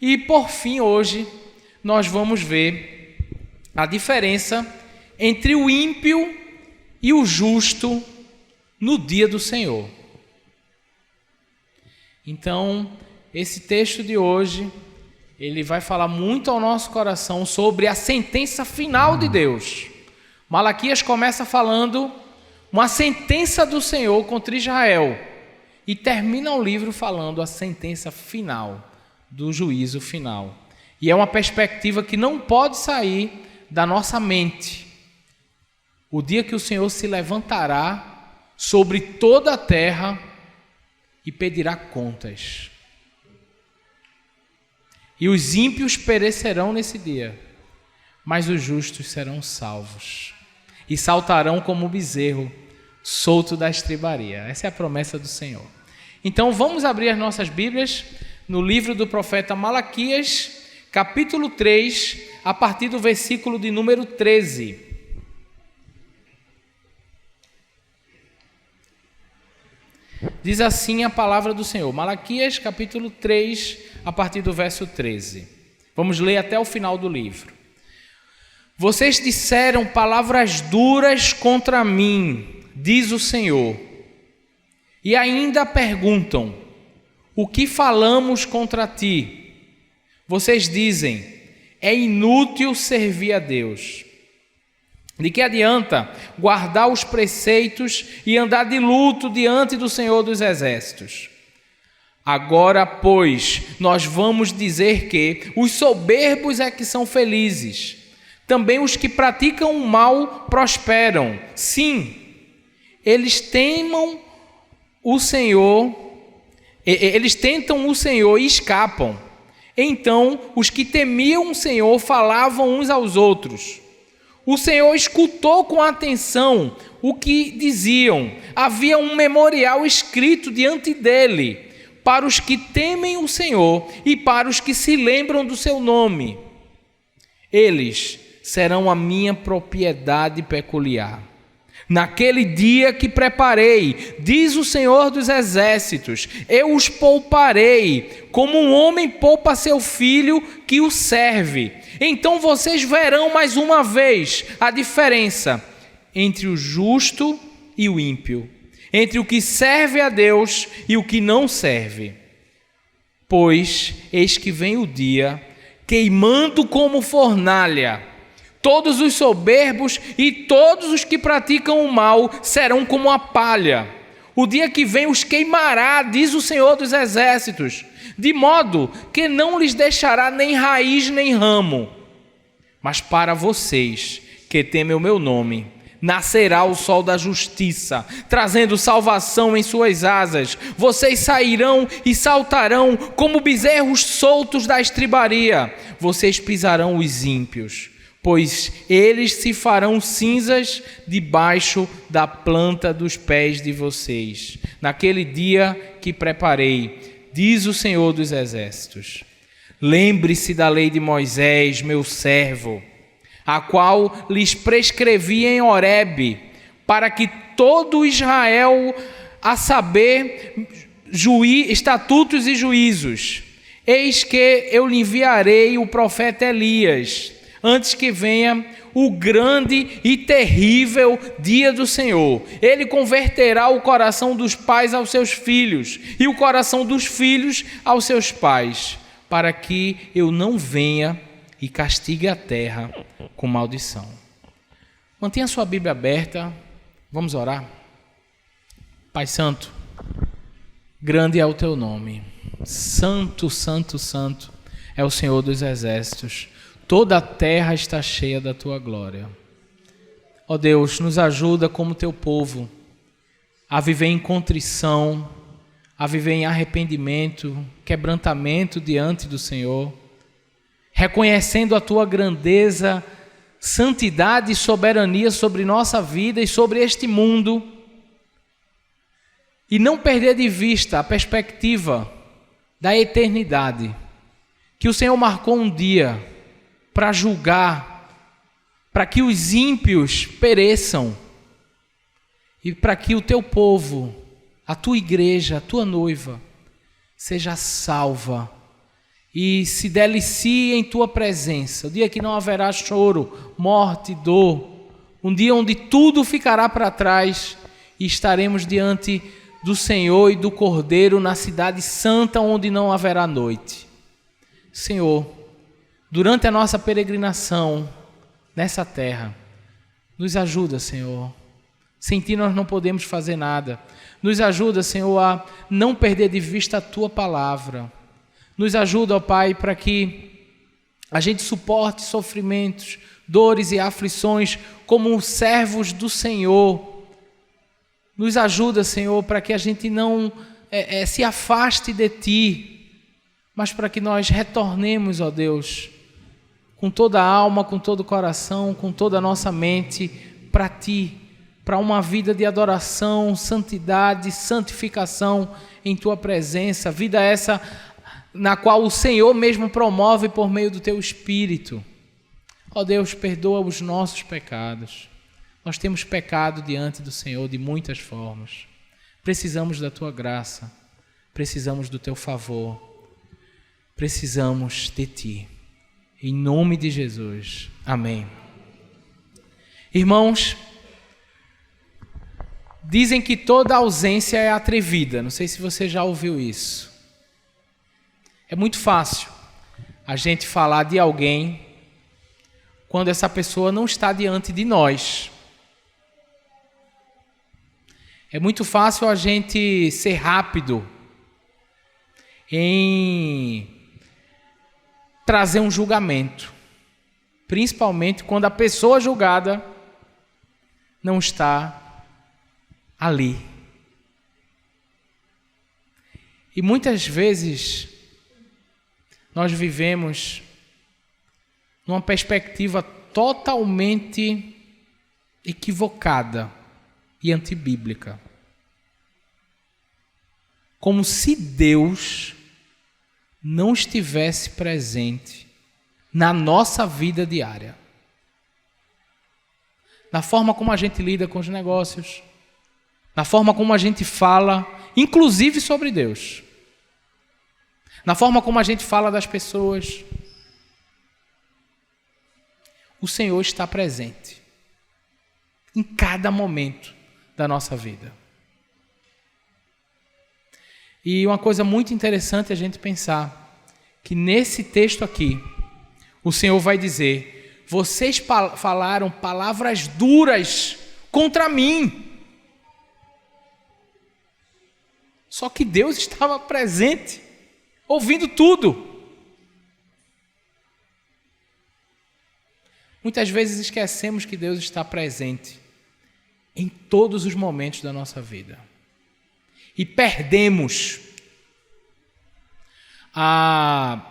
E por fim, hoje, nós vamos ver a diferença entre o ímpio e o justo no dia do Senhor. Então, esse texto de hoje, ele vai falar muito ao nosso coração sobre a sentença final de Deus. Malaquias começa falando uma sentença do Senhor contra Israel e termina o livro falando a sentença final, do juízo final. E é uma perspectiva que não pode sair da nossa mente. O dia que o Senhor se levantará sobre toda a terra e pedirá contas. E os ímpios perecerão nesse dia, mas os justos serão salvos e saltarão como o bezerro solto da estribaria. Essa é a promessa do Senhor. Então vamos abrir as nossas Bíblias no livro do profeta Malaquias, capítulo 3, a partir do versículo de número 13. Diz assim a palavra do Senhor. Malaquias, capítulo 3, a partir do verso 13. Vamos ler até o final do livro. Vocês disseram palavras duras contra mim, diz o Senhor, e ainda perguntam: o que falamos contra ti? Vocês dizem: é inútil servir a Deus. De que adianta guardar os preceitos e andar de luto diante do Senhor dos Exércitos? Agora, pois, nós vamos dizer que os soberbos é que são felizes. Também os que praticam o mal prosperam. Sim, eles tentam o Senhor e escapam. Então, os que temiam o Senhor falavam uns aos outros. O Senhor escutou com atenção o que diziam. Havia um memorial escrito diante dele, para os que temem o Senhor e para os que se lembram do seu nome. Eles serão a minha propriedade peculiar. Naquele dia que preparei, diz o Senhor dos Exércitos, eu os pouparei, como um homem poupa seu filho que o serve. Então vocês verão mais uma vez a diferença entre o justo e o ímpio, entre o que serve a Deus e o que não serve. Pois eis que vem o dia, queimando como fornalha. Todos os soberbos e todos os que praticam o mal serão como a palha. O dia que vem os queimará, diz o Senhor dos Exércitos, de modo que não lhes deixará nem raiz nem ramo. Mas para vocês que temem o meu nome, nascerá o sol da justiça, trazendo salvação em suas asas. Vocês sairão e saltarão como bezerros soltos da estribaria. Vocês pisarão os ímpios, pois eles se farão cinzas debaixo da planta dos pés de vocês. Naquele dia que preparei, diz o Senhor dos Exércitos. Lembre-se da lei de Moisés, meu servo, a qual lhes prescrevi em Horebe, para que todo Israel, a saber, estatutos e juízos. Eis que eu lhe enviarei o profeta Elias, antes que venha o grande e terrível dia do Senhor. Ele converterá o coração dos pais aos seus filhos, e o coração dos filhos aos seus pais, para que eu não venha e castigue a terra com maldição. Mantenha sua Bíblia aberta, vamos orar. Pai Santo, grande é o teu nome, santo, santo, santo é o Senhor dos Exércitos. Toda a terra está cheia da tua glória. Ó Deus, nos ajuda como teu povo a viver em contrição, a viver em arrependimento, quebrantamento diante do Senhor, reconhecendo a tua grandeza, santidade e soberania sobre nossa vida e sobre este mundo, e não perder de vista a perspectiva da eternidade, que o Senhor marcou um dia para julgar, para que os ímpios pereçam e para que o teu povo, a tua igreja, a tua noiva, seja salva e se delicie em tua presença. O dia que não haverá choro, morte, dor. Um dia onde tudo ficará para trás e estaremos diante do Senhor e do Cordeiro na cidade santa onde não haverá noite. Senhor, durante a nossa peregrinação nessa terra, nos ajuda, Senhor. Sem Ti nós não podemos fazer nada. Nos ajuda, Senhor, a não perder de vista a Tua palavra. Nos ajuda, ó Pai, para que a gente suporte sofrimentos, dores e aflições como servos do Senhor. Nos ajuda, Senhor, para que a gente não se afaste de Ti, mas para que nós retornemos, ó Deus, com toda a alma, com todo o coração, com toda a nossa mente, para Ti, para uma vida de adoração, santidade, santificação em Tua presença, vida essa na qual o Senhor mesmo promove por meio do Teu Espírito. Ó Deus, perdoa os nossos pecados. Nós temos pecado diante do Senhor de muitas formas. Precisamos da Tua graça, precisamos do Teu favor, precisamos de Ti. Em nome de Jesus. Amém. Irmãos, dizem que toda ausência é atrevida. Não sei se você já ouviu isso. É muito fácil a gente falar de alguém quando essa pessoa não está diante de nós. É muito fácil a gente ser rápido em trazer um julgamento, principalmente quando a pessoa julgada não está ali. E muitas vezes nós vivemos numa perspectiva totalmente equivocada e antibíblica. Como se Deus não estivesse presente na nossa vida diária. Na forma como a gente lida com os negócios, na forma como a gente fala, inclusive sobre Deus. Na forma como a gente fala das pessoas. O Senhor está presente em cada momento da nossa vida. E uma coisa muito interessante a gente pensar, que nesse texto aqui, o Senhor vai dizer: vocês falaram palavras duras contra mim. Só que Deus estava presente, ouvindo tudo. Muitas vezes esquecemos que Deus está presente em todos os momentos da nossa vida. E perdemos a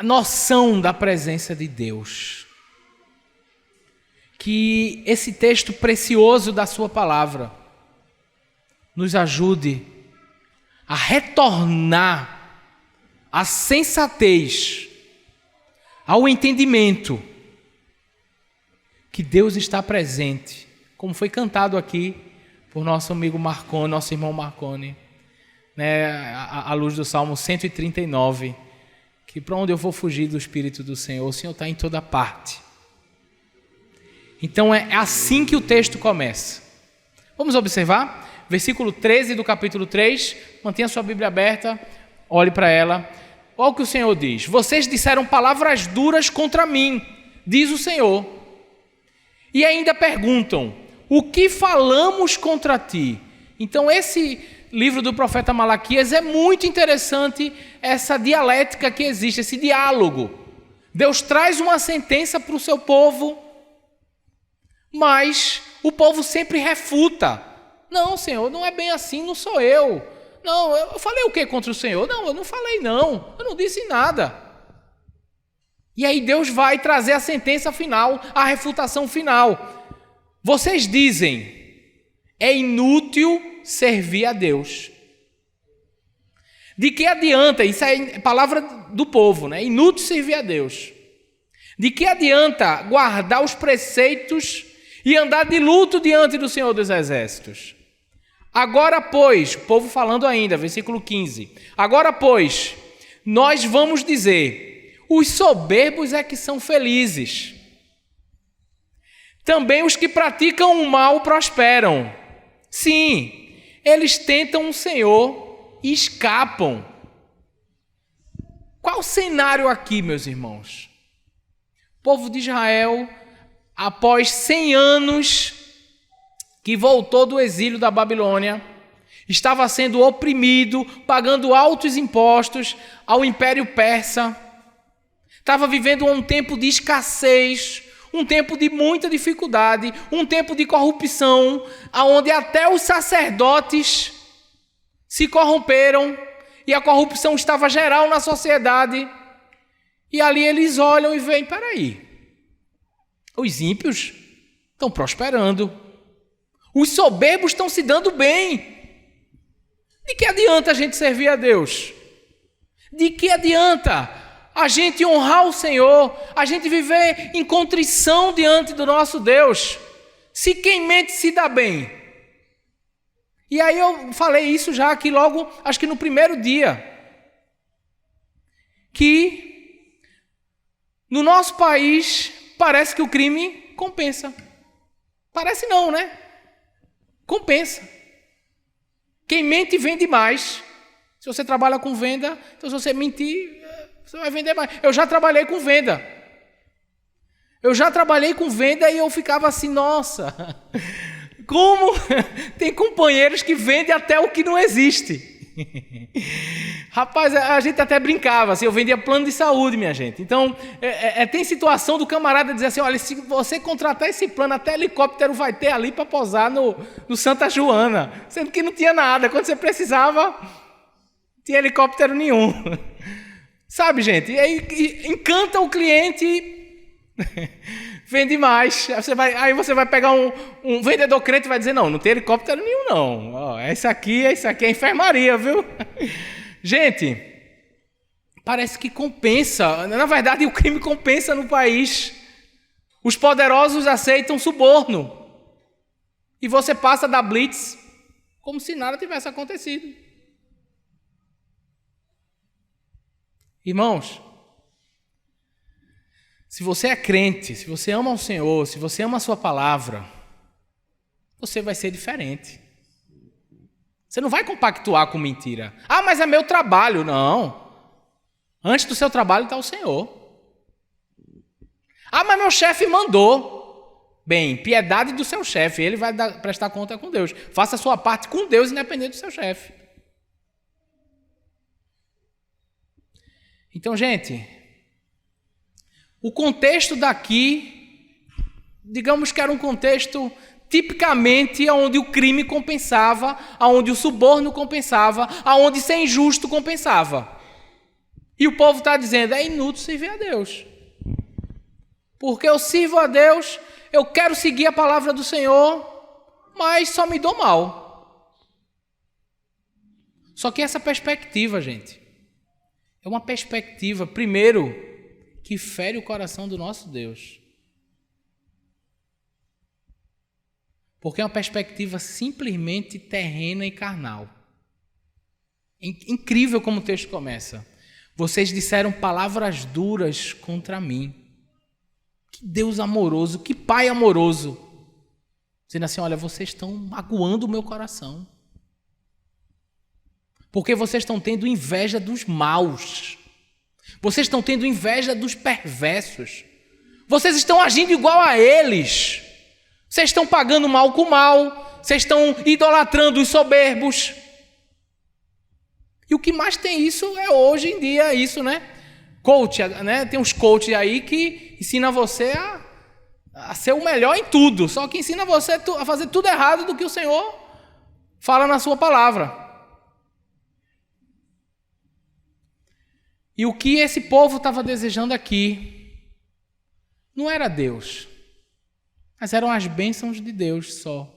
noção da presença de Deus. Que esse texto precioso da sua palavra nos ajude a retornar à sensatez, ao entendimento que Deus está presente, como foi cantado aqui por nosso amigo Marconi, nosso irmão Marconi, né, à luz do Salmo 139, que para onde eu vou fugir do Espírito do Senhor, o Senhor está em toda parte. Então é assim que o texto começa. Vamos observar? Versículo 13 do capítulo 3, mantenha sua Bíblia aberta, olhe para ela. Olha o que o Senhor diz: vocês disseram palavras duras contra mim, diz o Senhor, e ainda perguntam: o que falamos contra ti? Então esse livro do profeta Malaquias é muito interessante, essa dialética que existe, esse diálogo. Deus traz uma sentença para o seu povo, mas o povo sempre refuta. Não, Senhor, não é bem assim, não sou eu. Não, eu falei o que contra o Senhor? Não, eu não falei não, eu não disse nada. E aí Deus vai trazer a sentença final, a refutação final. Vocês dizem: é inútil servir a Deus. De que adianta? Isso é palavra do povo, né? Inútil servir a Deus. De que adianta guardar os preceitos e andar de luto diante do Senhor dos Exércitos? Agora, pois, o povo falando ainda, versículo 15. Agora, pois, nós vamos dizer: os soberbos é que são felizes. Também os que praticam o mal prosperam. Sim, eles tentam o Senhor e escapam. Qual o cenário aqui, meus irmãos? O povo de Israel, após 100 anos que voltou do exílio da Babilônia, estava sendo oprimido, pagando altos impostos ao Império Persa. Estava vivendo um tempo de escassez, um tempo de muita dificuldade, um tempo de corrupção, onde até os sacerdotes se corromperam e a corrupção estava geral na sociedade. E ali eles olham e veem: peraí, os ímpios estão prosperando, os soberbos estão se dando bem. De que adianta a gente servir a Deus? De que adianta a gente honrar o Senhor, a gente viver em contrição diante do nosso Deus, se quem mente se dá bem? E aí eu falei isso já aqui logo, acho que no primeiro dia, que no nosso país parece que o crime compensa. Parece não, né? Compensa. Quem mente vende mais. Se você trabalha com venda, então se você mentir, você vai vender mais. Eu já trabalhei com venda. E eu ficava assim: nossa, como tem companheiros que vendem até o que não existe. Rapaz, a gente até brincava assim, eu vendia plano de saúde, minha gente. Então, tem situação do camarada dizer assim: olha, se você contratar esse plano, até helicóptero vai ter ali para pousar no Santa Joana, sendo que não tinha nada. Quando você precisava, não tinha helicóptero nenhum. Sabe, gente? E aí encanta o cliente, vende mais. Aí você vai pegar um vendedor crente e vai dizer: não tem helicóptero nenhum não. Ó, esse aqui é enfermaria, viu? Gente, parece que compensa. Na verdade, o crime compensa no país. Os poderosos aceitam suborno. E você passa da blitz como se nada tivesse acontecido. Irmãos, se você é crente, se você ama o Senhor, se você ama a sua palavra, você vai ser diferente. Você não vai compactuar com mentira. Ah, mas é meu trabalho. Não. Antes do seu trabalho está o Senhor. Ah, mas meu chefe mandou. Bem, piedade do seu chefe. Ele vai prestar conta com Deus. Faça a sua parte com Deus, independente do seu chefe. Então, gente, o contexto daqui, digamos que era um contexto tipicamente onde o crime compensava, onde o suborno compensava, onde ser injusto compensava. E o povo está dizendo: é inútil servir a Deus. Porque eu sirvo a Deus, eu quero seguir a palavra do Senhor, mas só me dou mal. Só que essa perspectiva, gente, é uma perspectiva, primeiro, que fere o coração do nosso Deus. Porque é uma perspectiva simplesmente terrena e carnal. Incrível como o texto começa. Vocês disseram palavras duras contra mim. Que Deus amoroso, que Pai amoroso. Dizendo assim: olha, vocês estão magoando o meu coração. Porque vocês estão tendo inveja dos maus. Vocês estão tendo inveja dos perversos. Vocês estão agindo igual a eles. Vocês estão pagando mal com mal. Vocês estão idolatrando os soberbos. E o que mais tem isso é hoje em dia isso, né? Coach, né? Tem uns coaches aí que ensinam você a ser o melhor em tudo. Só que ensina você a fazer tudo errado do que o Senhor fala na sua palavra. E o que esse povo estava desejando aqui não era Deus, mas eram as bênçãos de Deus só.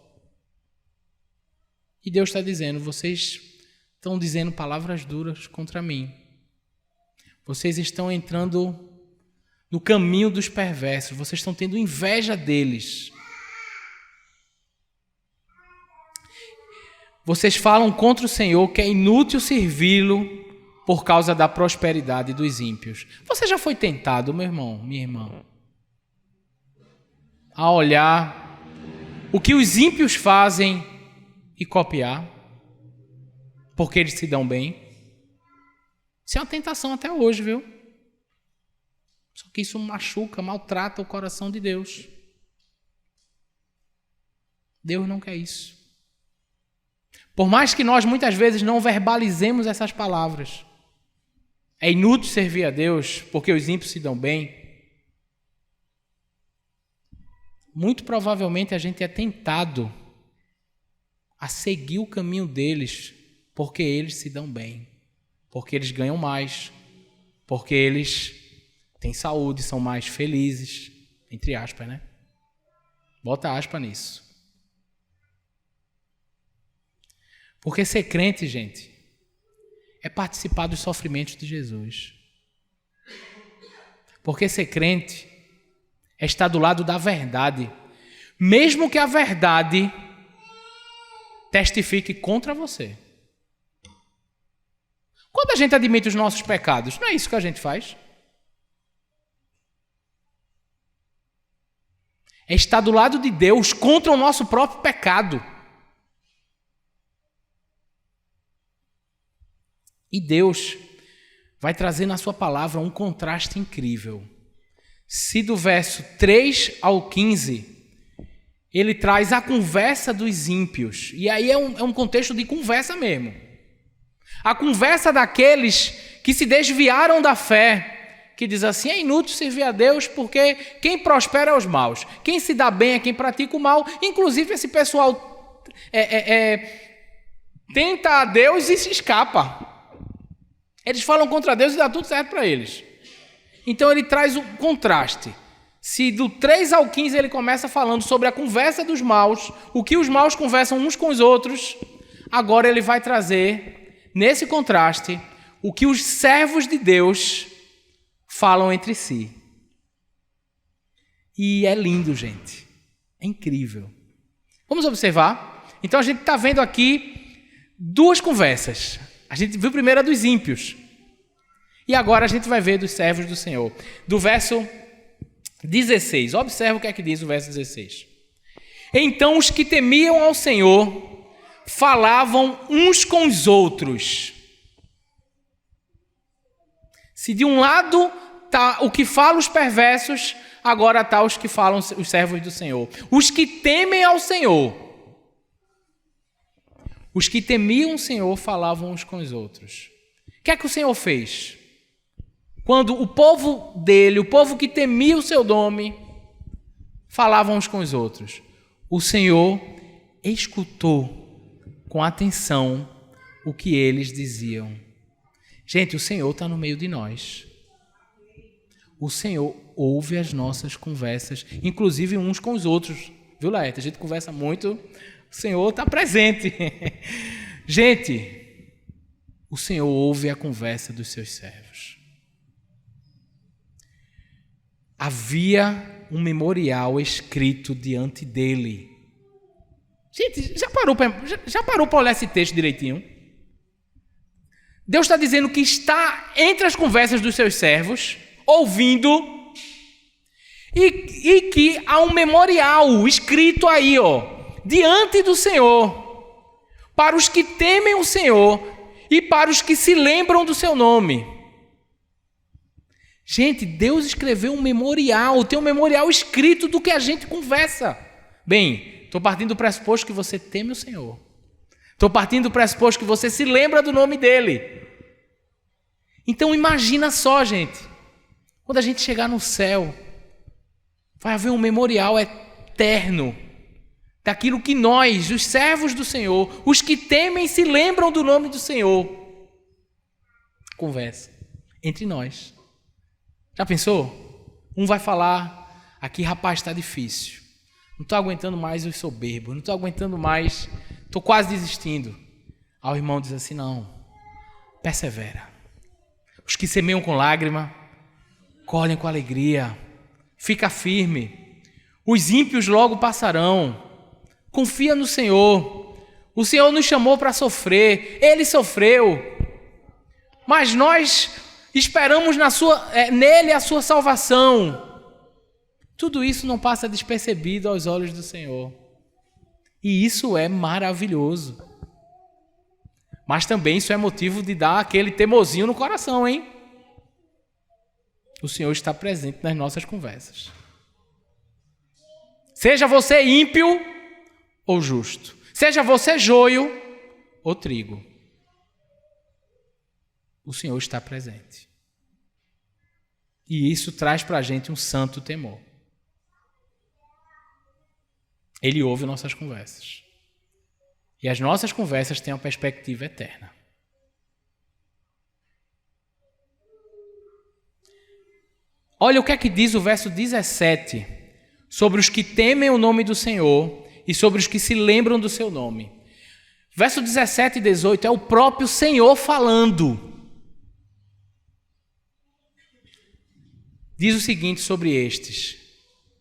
E Deus está dizendo: vocês estão dizendo palavras duras contra mim. Vocês estão entrando no caminho dos perversos. Vocês estão tendo inveja deles. Vocês falam contra o Senhor que é inútil servi-lo, por causa da prosperidade dos ímpios. Você já foi tentado, meu irmão, minha irmã, a olhar o que os ímpios fazem e copiar, porque eles se dão bem? Isso é uma tentação até hoje, viu? Só que isso machuca, maltrata o coração de Deus. Deus não quer isso. Por mais que nós muitas vezes não verbalizemos essas palavras, é inútil servir a Deus porque os ímpios se dão bem. Muito provavelmente a gente é tentado a seguir o caminho deles porque eles se dão bem, porque eles ganham mais, porque eles têm saúde, são mais felizes, entre aspas, né? Bota aspa nisso. Porque ser crente, gente, é participar dos sofrimentos de Jesus. Porque ser crente é estar do lado da verdade, mesmo que a verdade testifique contra você. Quando a gente admite os nossos pecados, não é isso que a gente faz? É estar do lado de Deus contra o nosso próprio pecado. E Deus vai trazer na sua palavra um contraste incrível. Se do verso 3 ao 15, ele traz a conversa dos ímpios. E aí é um contexto de conversa mesmo. A conversa daqueles que se desviaram da fé, que diz assim, é inútil servir a Deus porque quem prospera é os maus. Quem se dá bem é quem pratica o mal. Inclusive esse pessoal tenta a Deus e se escapa. Eles falam contra Deus e dá tudo certo para eles. Então ele traz um contraste. Se do 3 ao 15 ele começa falando sobre a conversa dos maus, o que os maus conversam uns com os outros, agora ele vai trazer, nesse contraste, o que os servos de Deus falam entre si. E é lindo, gente. É incrível. Vamos observar? Então a gente está vendo aqui duas conversas. A gente viu primeiro a dos ímpios. E agora a gente vai ver dos servos do Senhor. Do verso 16. Observa o que é que diz o verso 16. Então os que temiam ao Senhor falavam uns com os outros. Se de um lado está o que fala os perversos, agora está os que falam os servos do Senhor. Os que temem ao Senhor. Os que temiam o Senhor falavam uns com os outros. O que é que o Senhor fez? Quando o povo dele, o povo que temia o seu nome, falavam uns com os outros. O Senhor escutou com atenção o que eles diziam. Gente, o Senhor está no meio de nós. O Senhor ouve as nossas conversas, inclusive uns com os outros. Viu, Laerte? A gente conversa muito... O Senhor está presente. Gente, o Senhor ouve a conversa dos seus servos. Havia um memorial escrito diante dele. Gente, já parou para olhar esse texto direitinho? Deus está dizendo que está entre as conversas dos seus servos, ouvindo, e que há um memorial escrito aí, diante do Senhor, para os que temem o Senhor e para os que se lembram do seu nome. Gente, Deus escreveu um memorial, tem um memorial escrito do que a gente conversa. Bem, estou partindo do pressuposto que você teme o Senhor. Estou partindo do pressuposto que você se lembra do nome dele. Então imagina só, gente, quando a gente chegar no céu, vai haver um memorial eterno daquilo que nós, os servos do Senhor, os que temem e se lembram do nome do Senhor, conversa entre nós. Já pensou? Um vai falar, aqui rapaz, está difícil, não estou aguentando mais os soberbos, não estou aguentando mais, estou quase desistindo. Aí o irmão diz assim, não, persevera. Os que semeiam com lágrima, colhem com alegria, fica firme. Os ímpios logo passarão. Confia no Senhor. O Senhor nos chamou para sofrer. Ele sofreu. mas nós esperamos nele a sua salvação. Tudo isso não passa despercebido aos olhos do Senhor. E isso é maravilhoso. Mas também isso é motivo de dar aquele teimosinho no coração, hein? O Senhor está presente nas nossas conversas. Seja você ímpio ou justo. Seja você joio ou trigo. O Senhor está presente. E isso traz para a gente um santo temor. Ele ouve nossas conversas. E as nossas conversas têm uma perspectiva eterna. Olha o que é que diz o verso 17 sobre os que temem o nome do Senhor e sobre os que se lembram do seu nome. Verso 17 e 18 é o próprio Senhor falando. Diz o seguinte sobre estes,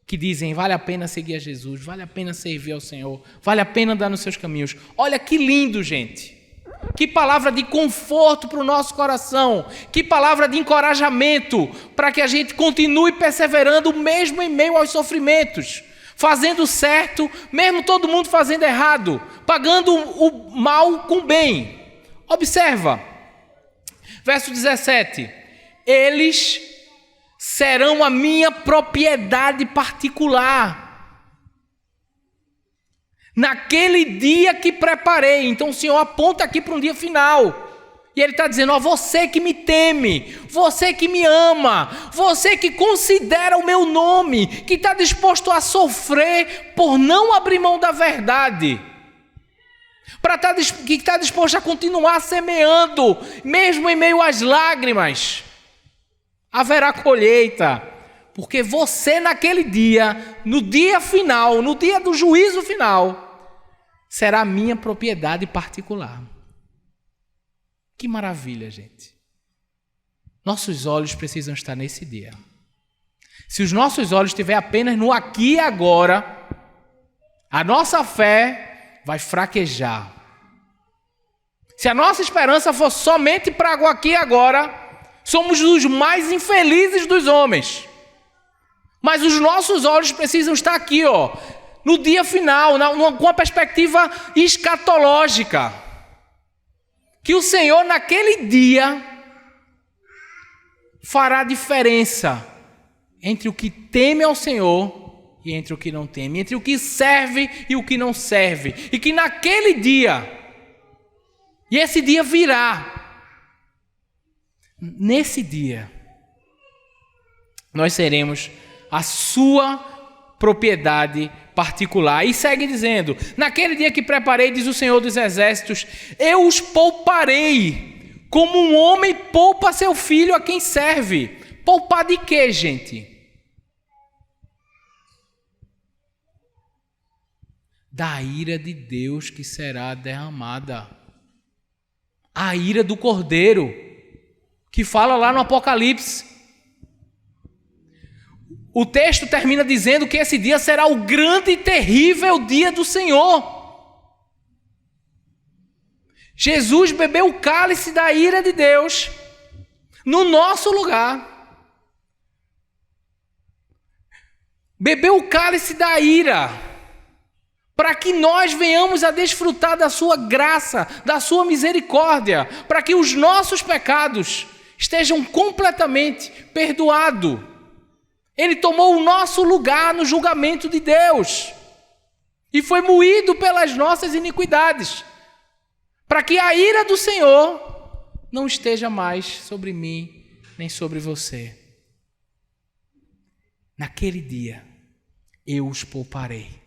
que dizem, vale a pena seguir a Jesus, vale a pena servir ao Senhor, vale a pena andar nos seus caminhos. Olha que lindo, gente. Que palavra de conforto para o nosso coração. Que palavra de encorajamento para que a gente continue perseverando mesmo em meio aos sofrimentos. Fazendo certo, mesmo todo mundo fazendo errado. Pagando o mal com o bem. Observa. Verso 17. Eles serão a minha propriedade particular. Naquele dia que preparei. Então o Senhor aponta aqui para um dia final. E Ele está dizendo, você que me teme, você que me ama, você que considera o meu nome, que está disposto a sofrer por não abrir mão da verdade, que está disposto a continuar semeando, mesmo em meio às lágrimas, haverá colheita, porque você naquele dia, no dia final, no dia do juízo final, será minha propriedade particular. Que maravilha, gente. Nossos olhos precisam estar nesse dia. Se os nossos olhos estiverem apenas no aqui e agora, a nossa fé vai fraquejar. Se a nossa esperança for somente para o aqui e agora, somos os mais infelizes dos homens. Mas os nossos olhos precisam estar aqui, no dia final, com a perspectiva escatológica. Que o Senhor, naquele dia, fará diferença entre o que teme ao Senhor e entre o que não teme, entre o que serve e o que não serve. E que naquele dia, e esse dia virá, nesse dia, nós seremos a sua propriedade particular. E segue dizendo, naquele dia que preparei, diz o Senhor dos Exércitos, eu os pouparei, como um homem poupa seu filho a quem serve. Poupar de quê, gente? Da ira de Deus que será derramada. A ira do Cordeiro, que fala lá no Apocalipse. O texto termina dizendo que esse dia será o grande e terrível dia do Senhor. Jesus bebeu o cálice da ira de Deus no nosso lugar. Bebeu o cálice da ira para que nós venhamos a desfrutar da sua graça, da sua misericórdia, para que os nossos pecados estejam completamente perdoados. Ele tomou o nosso lugar no julgamento de Deus e foi moído pelas nossas iniquidades, para que a ira do Senhor não esteja mais sobre mim nem sobre você. Naquele dia eu os pouparei.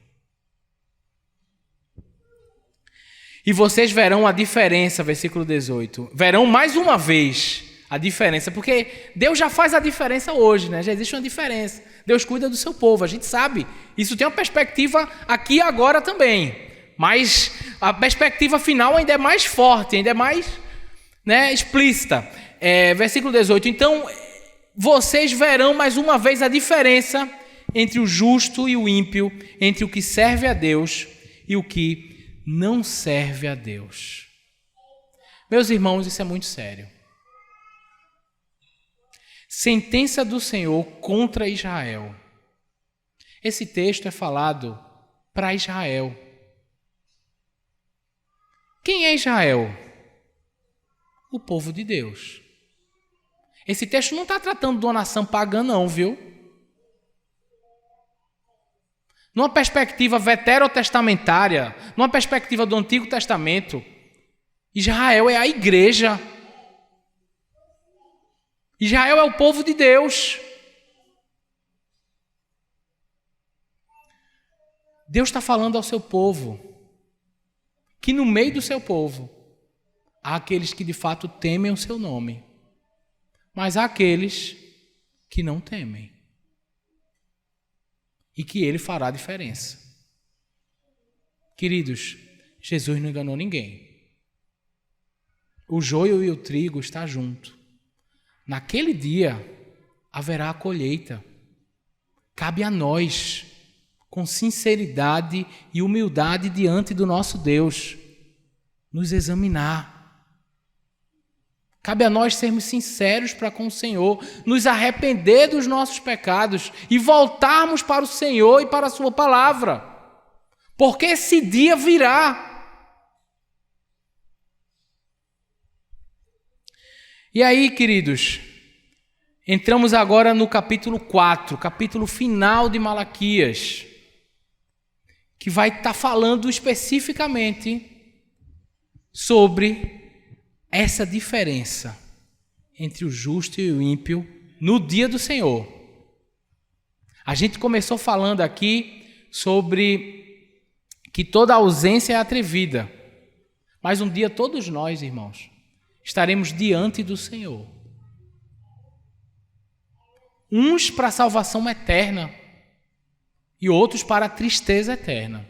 E vocês verão a diferença, versículo 18. Verão mais uma vez a diferença, porque Deus já faz a diferença hoje, né? Já existe uma diferença. Deus cuida do seu povo, a gente sabe. Isso tem uma perspectiva aqui e agora também. Mas a perspectiva final ainda é mais forte, ainda é mais, explícita. Versículo 18. Então, vocês verão mais uma vez a diferença entre o justo e o ímpio, entre o que serve a Deus e o que não serve a Deus. Meus irmãos, isso é muito sério. Sentença do Senhor contra Israel. Esse texto é falado para Israel. Quem é Israel? O povo de Deus. Esse texto não está tratando de uma nação pagã, não, viu? Numa perspectiva veterotestamentária, numa perspectiva do Antigo Testamento, Israel é a igreja. Israel é o povo de Deus. Deus está falando ao seu povo que no meio do seu povo há aqueles que de fato temem o seu nome, mas há aqueles que não temem e que ele fará diferença. Queridos, Jesus não enganou ninguém. O joio e o trigo estão juntos. Naquele dia haverá a colheita. Cabe a nós, com sinceridade e humildade diante do nosso Deus, nos examinar. Cabe a nós sermos sinceros para com o Senhor, nos arrepender dos nossos pecados e voltarmos para o Senhor e para a sua palavra. Porque esse dia virá. E aí, queridos, entramos agora no capítulo 4, capítulo final de Malaquias, que vai estar falando especificamente sobre essa diferença entre o justo e o ímpio no dia do Senhor. A gente começou falando aqui sobre que toda ausência é atrevida, mas um dia todos nós, irmãos, estaremos diante do Senhor. Uns para a salvação eterna e outros para a tristeza eterna.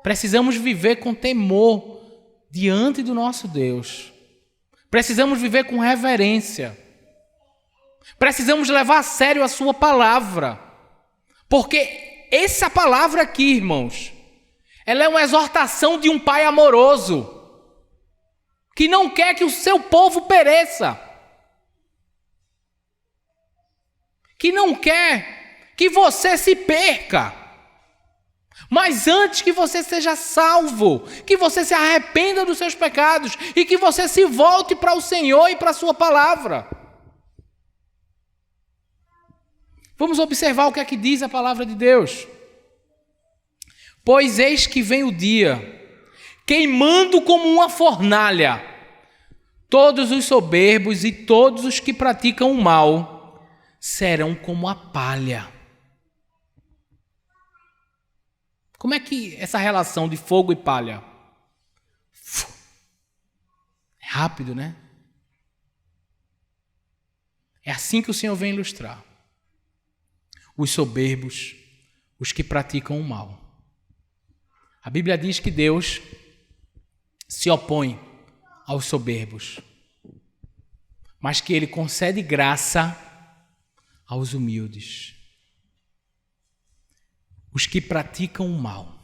Precisamos viver com temor diante do nosso Deus. Precisamos viver com reverência. Precisamos levar a sério a sua palavra. Porque essa palavra aqui, irmãos, ela é uma exortação de um pai amoroso que não quer que o seu povo pereça, que não quer que você se perca, mas antes que você seja salvo, que você se arrependa dos seus pecados e que você se volte para o Senhor e para a sua palavra. Vamos observar o que é que diz a palavra de Deus. Pois eis que vem o dia, queimando como uma fornalha, todos os soberbos e todos os que praticam o mal serão como a palha. Como é que essa relação de fogo e palha? É rápido, né? É assim que o Senhor vem ilustrar. Os soberbos, os que praticam o mal. A Bíblia diz que Deus se opõe aos soberbos, mas que Ele concede graça aos humildes. Os que praticam o mal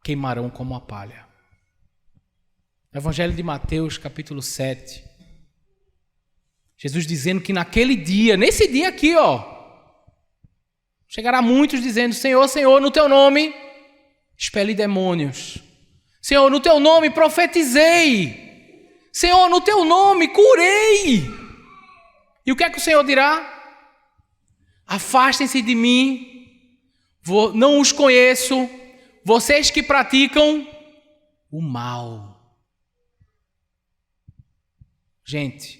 queimarão como a palha. No Evangelho de Mateus, capítulo 7, Jesus dizendo que naquele dia, nesse dia aqui, chegará muitos dizendo: Senhor, Senhor, no Teu nome expeli demônios. Senhor, no Teu nome profetizei. Senhor, no Teu nome curei. E o que é que o Senhor dirá? Afastem-se de mim, não os conheço, vocês que praticam o mal. Gente,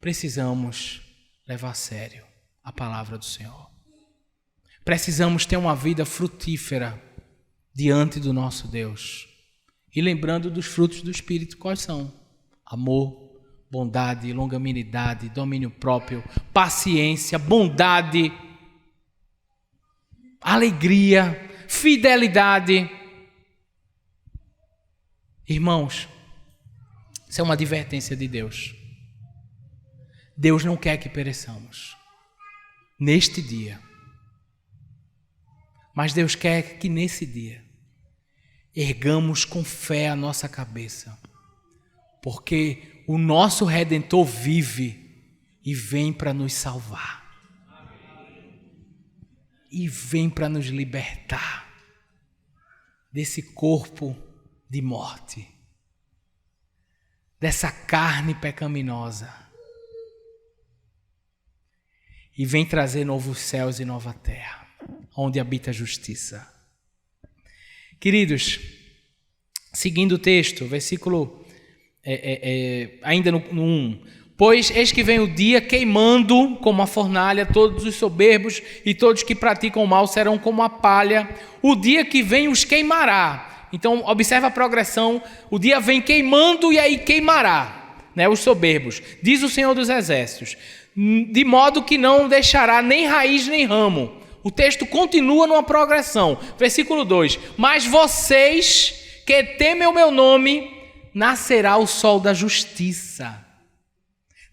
precisamos levar a sério a palavra do Senhor. Precisamos ter uma vida frutífera diante do nosso Deus. E lembrando dos frutos do Espírito, quais são? Amor, bondade, longanimidade, domínio próprio, paciência, bondade, alegria, fidelidade. Irmãos, isso é uma advertência de Deus. Deus não quer que pereçamos neste dia. Mas Deus quer que nesse dia ergamos com fé a nossa cabeça. Porque o nosso Redentor vive e vem para nos salvar. E vem para nos libertar desse corpo de morte, dessa carne pecaminosa. E vem trazer novos céus e nova terra, onde habita a justiça. Queridos, seguindo o texto, versículo ainda no 1. Pois eis que vem o dia queimando como a fornalha, todos os soberbos e todos que praticam o mal serão como a palha. O dia que vem os queimará. Então, observa a progressão. O dia vem queimando e aí queimará, né, os soberbos. Diz o Senhor dos Exércitos. De modo que não deixará nem raiz nem ramo. O texto continua numa progressão. Versículo 2. Mas vocês que temem o meu nome, nascerá o sol da justiça,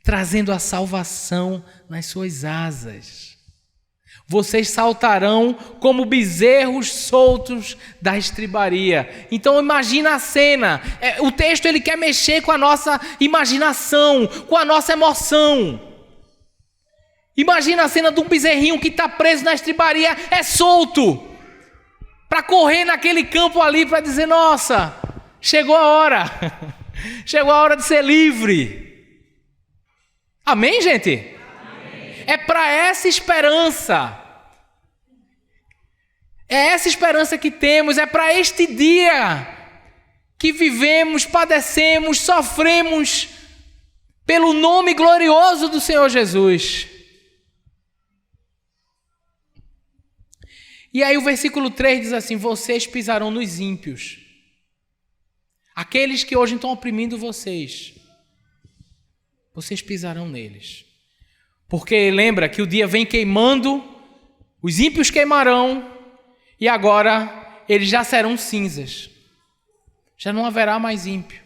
trazendo a salvação nas suas asas. Vocês saltarão como bezerros soltos da estribaria. Então imagina a cena. O texto ele quer mexer com a nossa imaginação, com a nossa emoção. Imagina a cena de um bezerrinho que está preso na estribaria, é solto, para correr naquele campo ali, para dizer, nossa, chegou a hora, chegou a hora de ser livre. Amém, gente? Amém. É para essa esperança, é essa esperança que temos, é para este dia que vivemos, padecemos, sofremos, pelo nome glorioso do Senhor Jesus. E aí o versículo 3 diz assim, vocês pisarão nos ímpios, aqueles que hoje estão oprimindo vocês pisarão neles. Porque lembra que o dia vem queimando, os ímpios queimarão, e agora eles já serão cinzas. Já não haverá mais ímpio.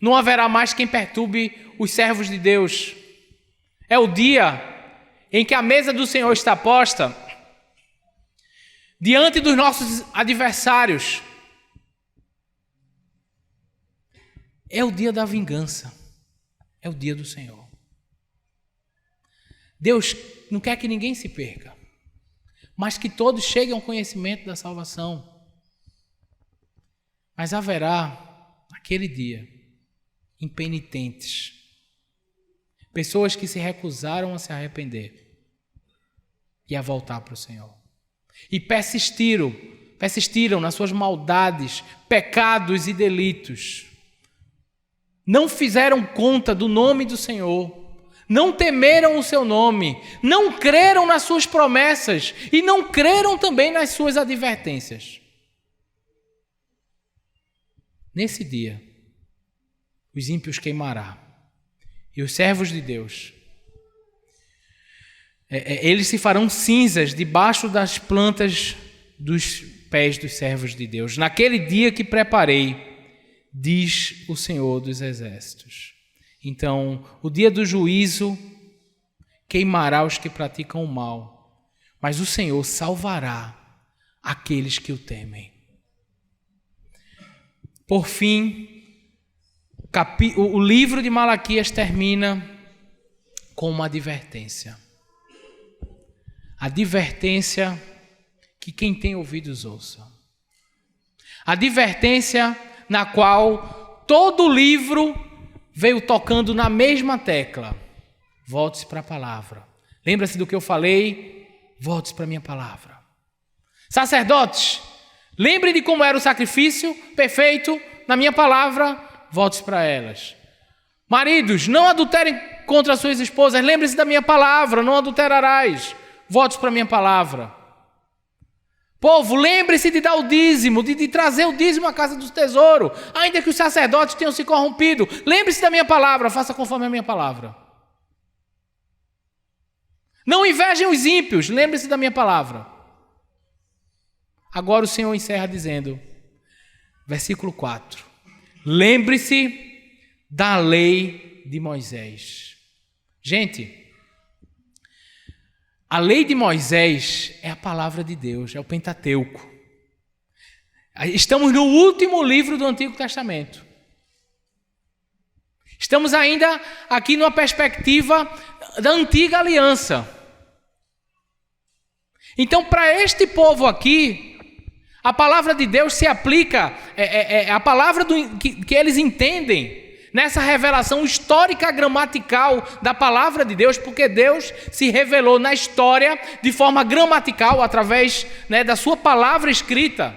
Não haverá mais quem perturbe os servos de Deus. É o dia em que a mesa do Senhor está posta diante dos nossos adversários. É o dia da vingança. É o dia do Senhor. Deus não quer que ninguém se perca, mas que todos cheguem ao conhecimento da salvação. Mas haverá, naquele dia, impenitentes, pessoas que se recusaram a se arrepender e a voltar para o Senhor. E persistiram nas suas maldades, pecados e delitos. Não fizeram conta do nome do Senhor, não temeram o seu nome, não creram nas suas promessas e não creram também nas suas advertências. Nesse dia, os ímpios queimará e os servos de Deus, eles se farão cinzas debaixo das plantas dos pés dos servos de Deus. Naquele dia que preparei, diz o Senhor dos Exércitos. Então, o dia do juízo queimará os que praticam o mal, mas o Senhor salvará aqueles que o temem. Por fim, o livro de Malaquias termina com uma advertência. Advertência que quem tem ouvidos ouça. Advertência na qual todo o livro veio tocando na mesma tecla. Volte-se para a palavra. Lembra-se do que eu falei? Volte-se para a minha palavra. Sacerdotes, lembre de como era o sacrifício perfeito na minha palavra. Volte-se para elas. Maridos, não adulterem contra suas esposas. Lembre-se da minha palavra, não adulterarás. Volte-se para a minha palavra. Povo, lembre-se de dar o dízimo, de trazer o dízimo à casa do tesouro, ainda que os sacerdotes tenham se corrompido. Lembre-se da minha palavra, faça conforme a minha palavra. Não invejem os ímpios, lembre-se da minha palavra. Agora o Senhor encerra dizendo, versículo 4, lembre-se da lei de Moisés. Gente, a lei de Moisés é a palavra de Deus, é o Pentateuco. Estamos no último livro do Antigo Testamento. Estamos ainda aqui numa perspectiva da antiga aliança. Então, para este povo aqui, a palavra de Deus se aplica, a palavra que eles entendem nessa revelação histórica gramatical da palavra de Deus, porque Deus se revelou na história de forma gramatical, através, da sua palavra escrita.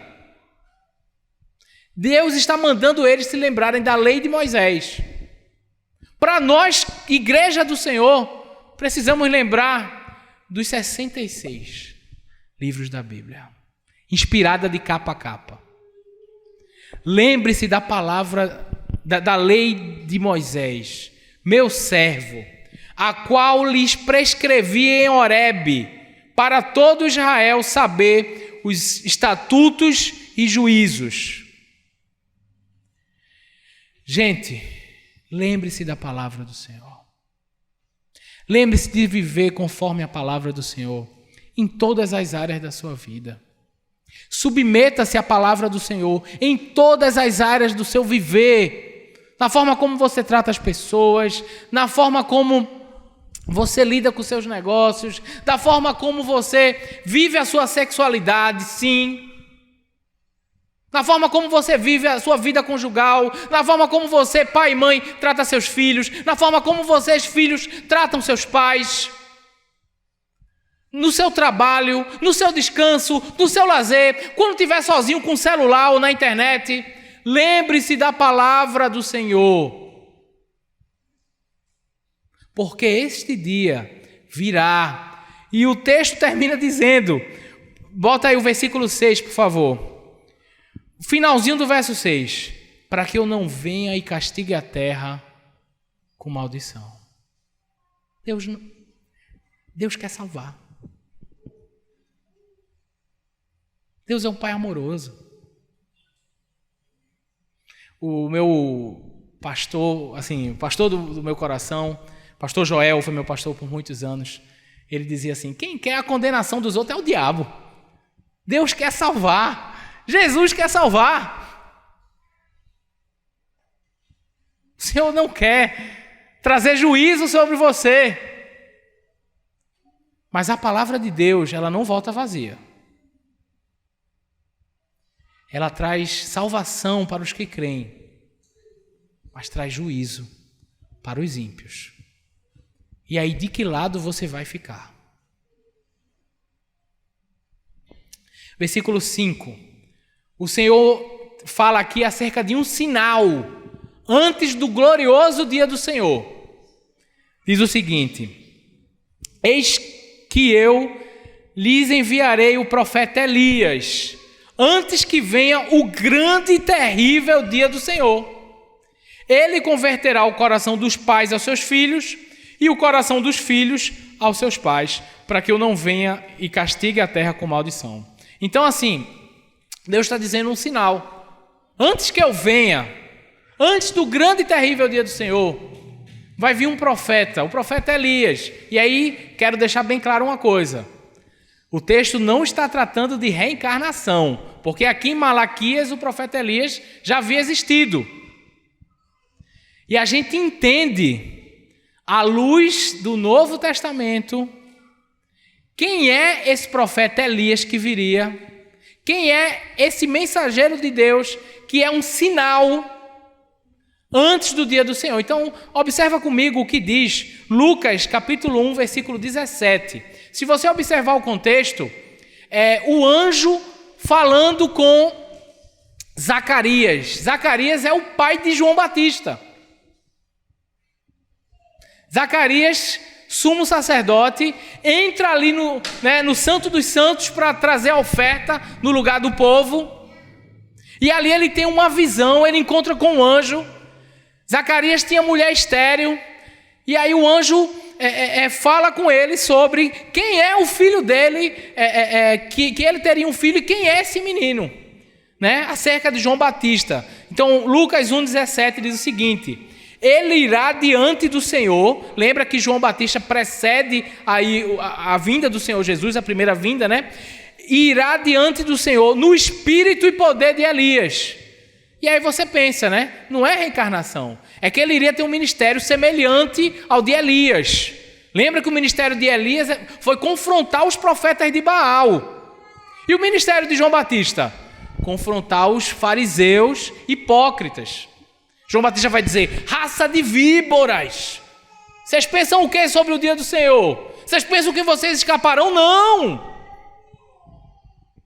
Deus está mandando eles se lembrarem da lei de Moisés. Para nós, igreja do Senhor, precisamos lembrar dos 66 livros da Bíblia, inspirada de capa a capa. Lembre-se da palavra, da lei de Moisés, meu servo, a qual lhes prescrevi em Horebe, para todo Israel saber os estatutos e juízos. Gente, lembre-se da palavra do Senhor. Lembre-se de viver conforme a palavra do Senhor em todas as áreas da sua vida. Submeta-se à palavra do Senhor em todas as áreas do seu viver, na forma como você trata as pessoas, na forma como você lida com seus negócios, da forma como você vive a sua sexualidade, sim, na forma como você vive a sua vida conjugal, na forma como você, pai e mãe, trata seus filhos, na forma como vocês, filhos, tratam seus pais, no seu trabalho, no seu descanso, no seu lazer, quando estiver sozinho com o celular ou na internet. Lembre-se da palavra do Senhor, porque este dia virá. E o texto termina dizendo, bota aí o versículo 6, por favor, finalzinho do verso 6, para que eu não venha e castigue a terra com maldição. Deus quer salvar. Deus é um Pai amoroso. O meu pastor, o pastor do meu coração, pastor Joel, foi meu pastor por muitos anos, ele dizia assim, quem quer a condenação dos outros é o diabo. Deus quer salvar. Jesus quer salvar. O Senhor não quer trazer juízo sobre você. Mas a palavra de Deus, ela não volta vazia. Ela traz salvação para os que creem, mas traz juízo para os ímpios. E aí, de que lado você vai ficar? Versículo 5. O Senhor fala aqui acerca de um sinal antes do glorioso dia do Senhor. Diz o seguinte, eis que eu lhes enviarei o profeta Elias, antes que venha o grande e terrível dia do Senhor. Ele converterá o coração dos pais aos seus filhos e o coração dos filhos aos seus pais, para que eu não venha e castigue a terra com maldição. Então, assim, Deus está dizendo um sinal. Antes que eu venha, antes do grande e terrível dia do Senhor, vai vir um profeta, o profeta Elias. E aí, quero deixar bem claro uma coisa. O texto não está tratando de reencarnação, porque aqui em Malaquias o profeta Elias já havia existido. E a gente entende, à luz do Novo Testamento, quem é esse profeta Elias que viria, quem é esse mensageiro de Deus que é um sinal antes do dia do Senhor. Então, observa comigo o que diz Lucas capítulo 1, versículo 17. Se você observar o contexto, o anjo falando com Zacarias. Zacarias é o pai de João Batista. Zacarias, sumo sacerdote, entra ali no Santo dos Santos para trazer a oferta no lugar do povo. E ali ele tem uma visão, ele encontra com um anjo. Zacarias tinha mulher estéril. E aí o anjo fala com ele sobre quem é o filho dele, que ele teria um filho e quem é esse menino, acerca de João Batista. Então Lucas 1,17 diz o seguinte, ele irá diante do Senhor. Lembra que João Batista precede aí a vinda do Senhor Jesus, a primeira vinda, E irá diante do Senhor no espírito e poder de Elias. E aí você pensa, né? Não é reencarnação. É que ele iria ter um ministério semelhante ao de Elias. Lembra que o ministério de Elias foi confrontar os profetas de Baal. E o ministério de João Batista? Confrontar os fariseus hipócritas. João Batista vai dizer: raça de víboras. Vocês pensam o que sobre o dia do Senhor? Vocês pensam que vocês escaparão? Não!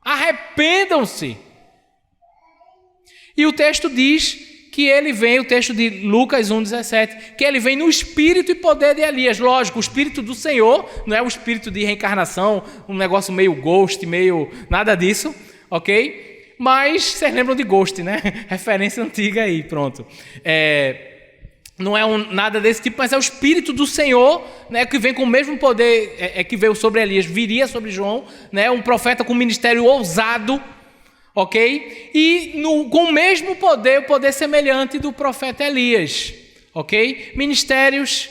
Arrependam-se. E o texto diz que ele vem, o texto de Lucas 1,17, que ele vem no espírito e poder de Elias. Lógico, o espírito do Senhor, não é o espírito de reencarnação, um negócio meio ghost, meio nada disso, ok? Mas vocês lembram de Ghost, né? Referência antiga aí, pronto. Não é nada desse tipo, mas é o Espírito do Senhor, né, que vem com o mesmo poder que veio sobre Elias, viria sobre João, né, um profeta com um ministério ousado, ok? E com o mesmo poder, o poder semelhante do profeta Elias, ok? Ministérios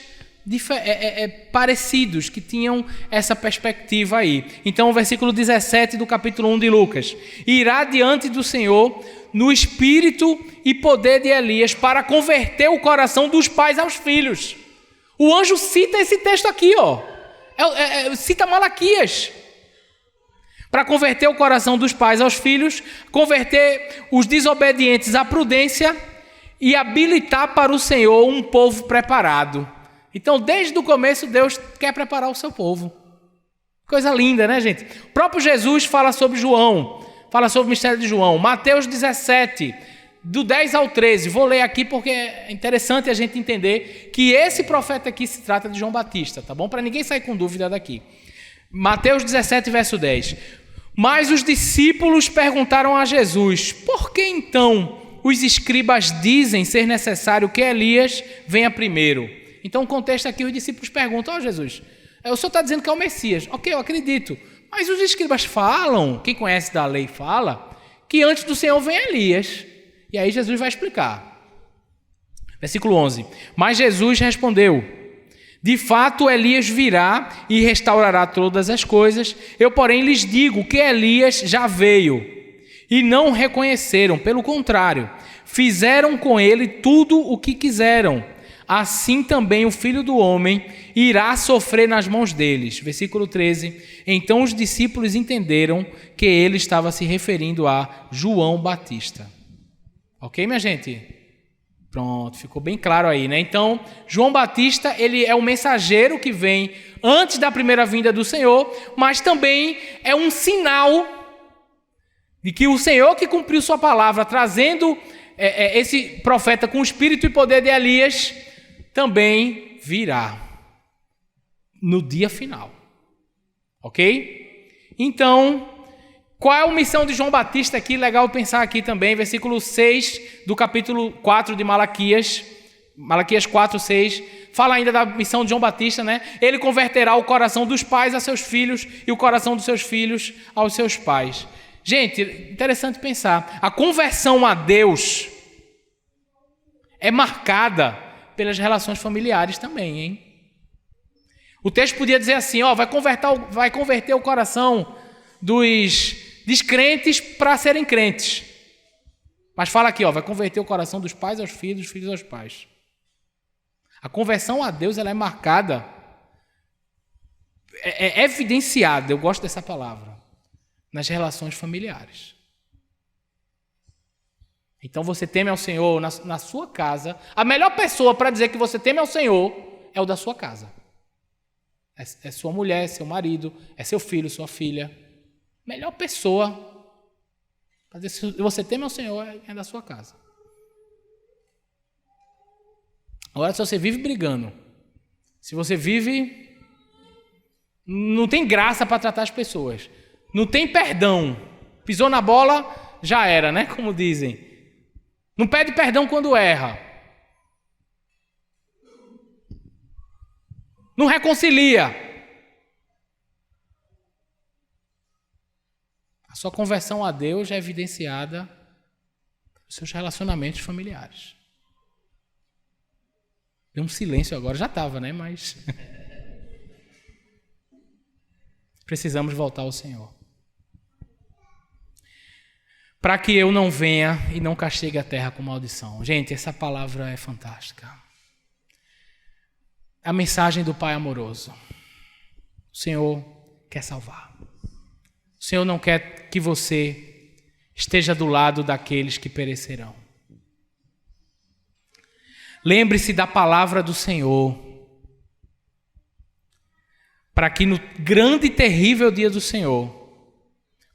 parecidos, que tinham essa perspectiva aí. Então o versículo 17 do capítulo 1 de Lucas: irá diante do Senhor no espírito e poder de Elias para converter o coração dos pais aos filhos. O anjo cita esse texto aqui, ó. Cita Malaquias. Para converter o coração dos pais aos filhos, converter os desobedientes à prudência e habilitar para o Senhor um povo preparado. Então, desde o começo, Deus quer preparar o seu povo. Coisa linda, né, gente? O próprio Jesus fala sobre João, fala sobre o mistério de João. Mateus 17, do 10 ao 13. Vou ler aqui porque é interessante a gente entender que esse profeta aqui se trata de João Batista, tá bom? Para ninguém sair com dúvida daqui. Mateus 17, verso 10. Mas os discípulos perguntaram a Jesus: por que então os escribas dizem ser necessário que Elias venha primeiro? Então, o contexto aqui, os discípulos perguntam: ó Jesus, o senhor está dizendo que é o Messias. Ok, eu acredito. Mas os escribas falam, quem conhece da lei fala, que antes do Senhor vem Elias. E aí Jesus vai explicar. Versículo 11. Mas Jesus respondeu: de fato, Elias virá e restaurará todas as coisas. Eu, porém, lhes digo que Elias já veio e não reconheceram. Pelo contrário, fizeram com ele tudo o que quiseram. Assim também o Filho do Homem irá sofrer nas mãos deles. Versículo 13. Então os discípulos entenderam que ele estava se referindo a João Batista. Ok, minha gente? Pronto, ficou bem claro aí, né? Então, João Batista, ele é o mensageiro que vem antes da primeira vinda do Senhor, mas também é um sinal de que o Senhor que cumpriu sua palavra, trazendo esse profeta com o espírito e poder de Elias, também virá no dia final. Ok? Então, qual é a missão de João Batista aqui? Legal pensar aqui também, versículo 6 do capítulo 4 de Malaquias. Malaquias 4, 6. Fala ainda da missão de João Batista, né? Ele converterá o coração dos pais a seus filhos e o coração dos seus filhos aos seus pais. Gente, interessante pensar. A conversão a Deus é marcada pelas relações familiares também, hein? O texto podia dizer assim, ó, vai converter o coração dos descrentes para serem crentes. Mas fala aqui, ó, vai converter o coração dos pais aos filhos, dos filhos aos pais. A conversão a Deus, ela é marcada, é evidenciada, eu gosto dessa palavra, nas relações familiares. Então você teme ao Senhor na sua casa. A melhor pessoa para dizer que você teme ao Senhor é o da sua casa. É sua mulher, é seu marido, é seu filho, sua filha. Melhor pessoa para dizer que você teme ao Senhor é da sua casa. Agora, se você vive brigando, se você vive... não tem graça para tratar as pessoas, não tem perdão, pisou na bola, já era, né? Como dizem. Não pede perdão quando erra. Não reconcilia. A sua conversão a Deus é evidenciada nos seus relacionamentos familiares. Deu um silêncio agora, já estava, né? Mas precisamos voltar ao Senhor. para que eu não venha e não castigue a terra com maldição. Gente, essa palavra é fantástica. A mensagem do Pai amoroso. O Senhor quer salvar. O Senhor não quer que você esteja do lado daqueles que perecerão. Lembre-se da palavra do Senhor, para que no grande e terrível dia do Senhor,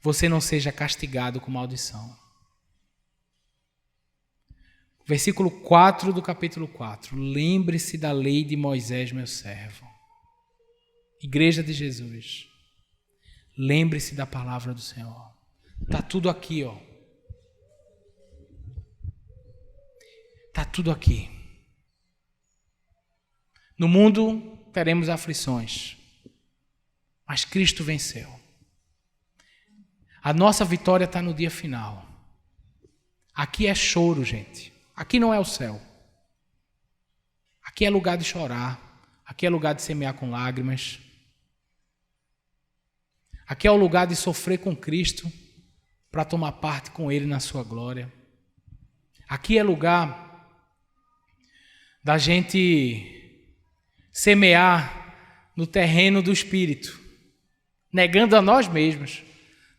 você não seja castigado com maldição. Versículo 4 do capítulo 4. Lembre-se da lei de Moisés, meu servo. Igreja de Jesus. Lembre-se da palavra do Senhor. Está tudo aqui, ó. Está tudo aqui. No mundo teremos aflições, mas Cristo venceu. A nossa vitória está no dia final. Aqui é choro, gente. Aqui não é o céu. Aqui é lugar de chorar. Aqui é lugar de semear com lágrimas. Aqui é o lugar de sofrer com Cristo para tomar parte com Ele na sua glória. Aqui é lugar da gente semear no terreno do Espírito, negando a nós mesmos,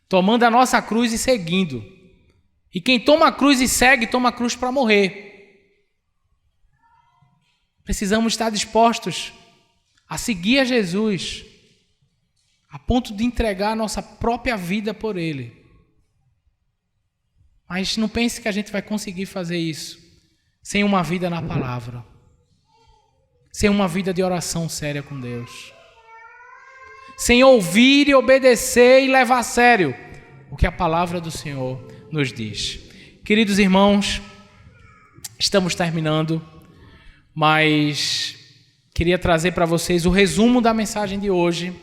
tomando a nossa cruz e seguindo. E quem toma a cruz e segue, toma a cruz para morrer. Precisamos estar dispostos a seguir a Jesus, a ponto de entregar a nossa própria vida por Ele. Mas não pense que a gente vai conseguir fazer isso sem uma vida na palavra, sem uma vida de oração séria com Deus, sem ouvir e obedecer e levar a sério o que a palavra do Senhor nos diz. Queridos irmãos, estamos terminando, mas queria trazer para vocês o resumo da mensagem de hoje